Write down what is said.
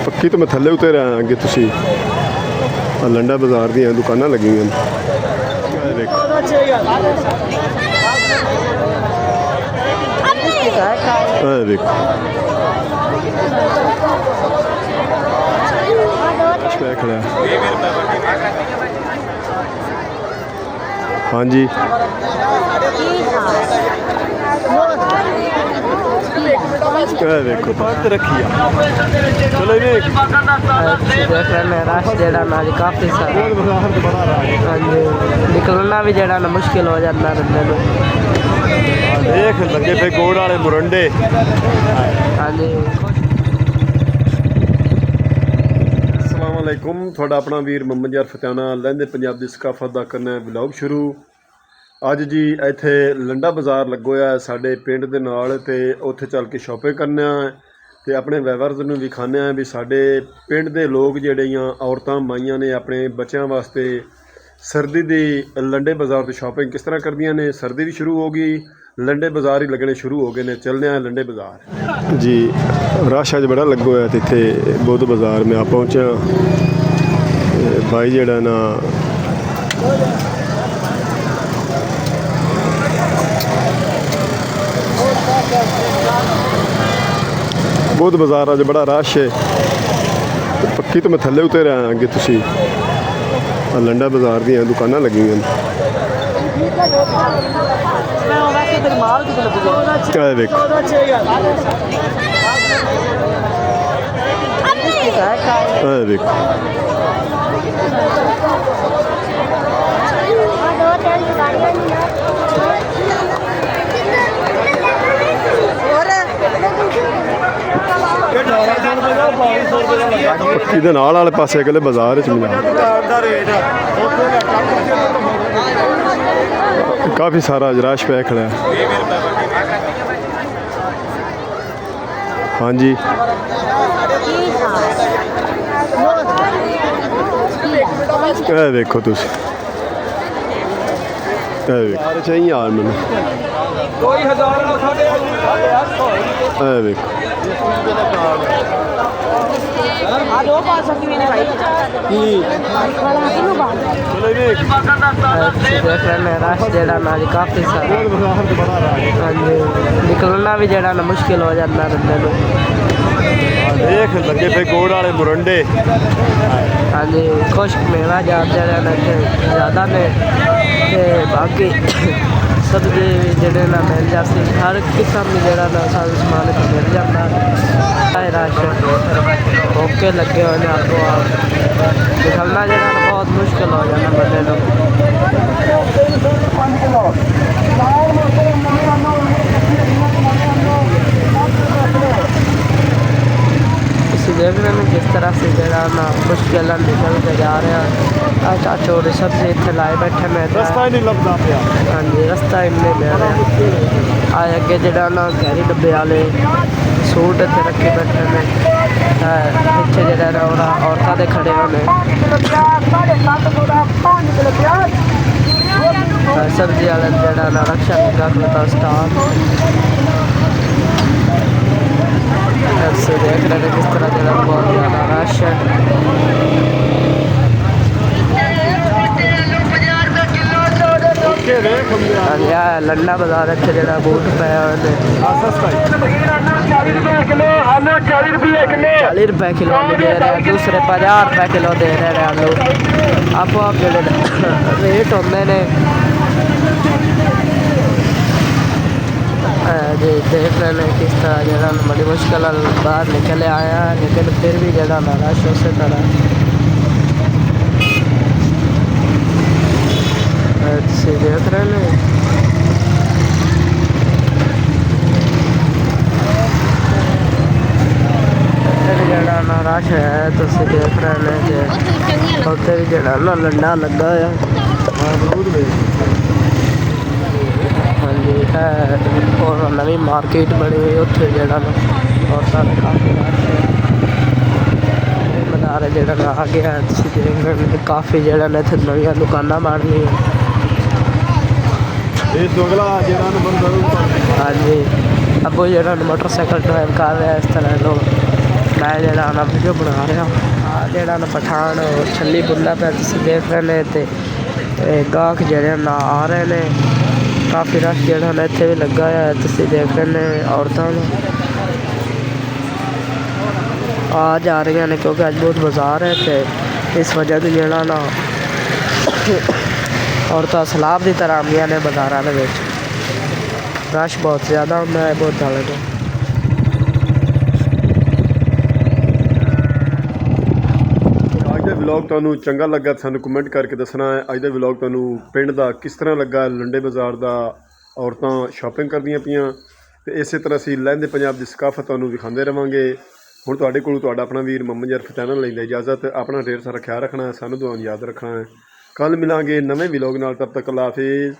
पक्की तो मैं थले उतर आया अगे तुसी लंडा बाजार दी दुकाना लगी हुई देखो खड़ा। हाँ जी देखो रखी चलो रश जड़ा ना काफ़ी सारा निकलना भी जड़ा ना मुश्किल हो जाता बंदे को। देख लगे पे गोड़ वाले मुरंडे। हाँ जी अस्सलामुअलैकुम थोड़ा अपना वीर मुहम्मद यार फतेहाना लहंदे पंजाब की सकाफत का करना है व्लॉग शुरू। अज जी इत्थे लंडा बाजार लगो है साडे पिंड दे नाल ते उत्थे चल के शॉपिंग करने ते अपने व्यूअर्स नूं विखाने भी साडे पिंड दे लोग जिहड़ियां औरतां माइयां ने अपने बच्चों वास्ते सर्दी दी लंडे बाजार तो शॉपिंग किस तरह करदियां ने। सर्दी भी शुरू हो गई लंडे बाजार ही लगने शुरू हो गए ने। चलने हैं लंडे बाजार जी। रश अज बड़ा लगो है इत्थे बुध बाजार में आ पहुंचा भाई जेड़ा ना बुध बाजार अज बड़ा रश है। पक्की तो मैं थले उतर आया अगे तुसी लंडा बाजार दी दुकाना लगी हुई देखो देखो पक्की दे नाल वाले पासे अगले बाजार मिला काफ़ी सारा रश पे खड़ा है। हाँ जी देखो तुम चाहिए यार मैंने देखो रश जड़ा ना काफ़ी सारा निकलना भी जड़ा ना मुश्किल हो जाता बंदे को। देख लगे पे गोड़ वाले मुरंडे। हाँ जी खुश्क मेवा ज़्यादा ने बाकी सब्जी जड़े ना मिल जाती हर किस्म की जड़ा ना सारा समान मिल जाता है। रश ओके लगे हुए आपको निकलना जड़ा बहुत मुश्किल हो जाता बंदे को। देख रहे हैं जिस तरह से जरा ना मुश्किल निकल के जा रहे हैं। चाचो सब्जी इतने लाए बैठे मैं रास्ता ही नहीं लगता पिया। हाँ जी रास्ता ही नहीं मिल रहा आए अगे जरा ना गहरी डब्बे वाले सूट इतने रखे बैठे ने पिछे जरा औरतां दे खड़े होने सब्जी वाले जरा ना रक्षा निकालता स्टाफ से देख रहे हैं किस तरह जरा बहुत ज़्यादा रश है। लंडा बाजार इतने जरा बूट पे 40 रुपए किलो दे रहे हैं दूसरे 50 रुपए किलो दे रहे हैं आलू आपो आप जो रेट होंगे ने। जी देख रहे हैं किस तरह जरा बड़ी मुश्किल बाहर निकले आया लेकिन फिर भी जरा ना रश उसी तरह देख रहे हैं। जरा ना रश है तो देख रहे हैं कि उत्थे भी जरा ना लंडा लगा है। हाँ जी है और नवी मार्केट बनी हुई उत्थे जरा और सारे काफ़ी मदार जरा आ गया काफ़ी जरा इतने नवी दुकाना बन गई। हाँ जी अब वो जरा मोटरसाइकिल ड्राइव कर रहे हैं इस तरह लोग मैं जरा ना वीडियो बना रहा जरा ना पठान छली बुंदा पे तुम देख रहे हैं तो गाहक जड़े ना आ रहे हैं काफ़ी रश जरा ना इतने भी लगा है तुम देख रहे हैं औरतों आ जा रही ने क्योंकि अज बहुत बाजार है तो इस वजह से जरा ना औरतां सलाब की तरह आंदियां ने बाजारों के रश बहुत ज़्यादा होंदा है बहुत ज़्यादा ਅੱਜ ਦਾ ਵਲੌਗ ਤੁਹਾਨੂੰ ਚੰਗਾ ਲੱਗਾ ਸਾਨੂੰ ਕਮੈਂਟ ਕਰਕੇ ਦੱਸਣਾ ਹੈ। ਅੱਜ ਦਾ ਵਲੌਗ ਤੁਹਾਨੂੰ ਪਿੰਡ ਦਾ ਕਿਸ ਤਰ੍ਹਾਂ ਲੱਗਾ, ਲੰਡੇ ਬਾਜ਼ਾਰ ਦਾ ਔਰਤਾਂ ਸ਼ਾਪਿੰਗ ਕਰਦੀਆਂ ਪਈਆਂ ਤੇ ਇਸੇ ਤਰ੍ਹਾਂ ਅਸੀਂ ਲਹਿੰਦੇ ਪੰਜਾਬ ਦੀ ਸਕਾਫਤ ਤੁਹਾਨੂੰ ਦਿਖਾਉਂਦੇ ਰਵਾਂਗੇ। ਹੁਣ ਤੁਹਾਡੇ ਕੋਲ ਤੁਹਾਡਾ ਆਪਣਾ ਵੀਰ ਮੁਹੰਮਦ ਯਾਰ ਫਤਿਹ ਨਾਲ ਲੈਂਦਾ ਇਜਾਜ਼ਤ। ਆਪਣਾ ਢੇਰ ਸਾਰਾ ਖਿਆਲ ਰੱਖਣਾ ਹੈ, ਸਾਨੂੰ ਦੁਆਨ ਯਾਦ ਰੱਖਣਾ ਹੈ। ਕੱਲ੍ਹ ਮਿਲਾਂਗੇ ਨਵੇਂ ਵਲੌਗ ਨਾਲ, ਤਬ ਤੱਕ ਅੱਲਾ ਹਾਫਿਜ਼।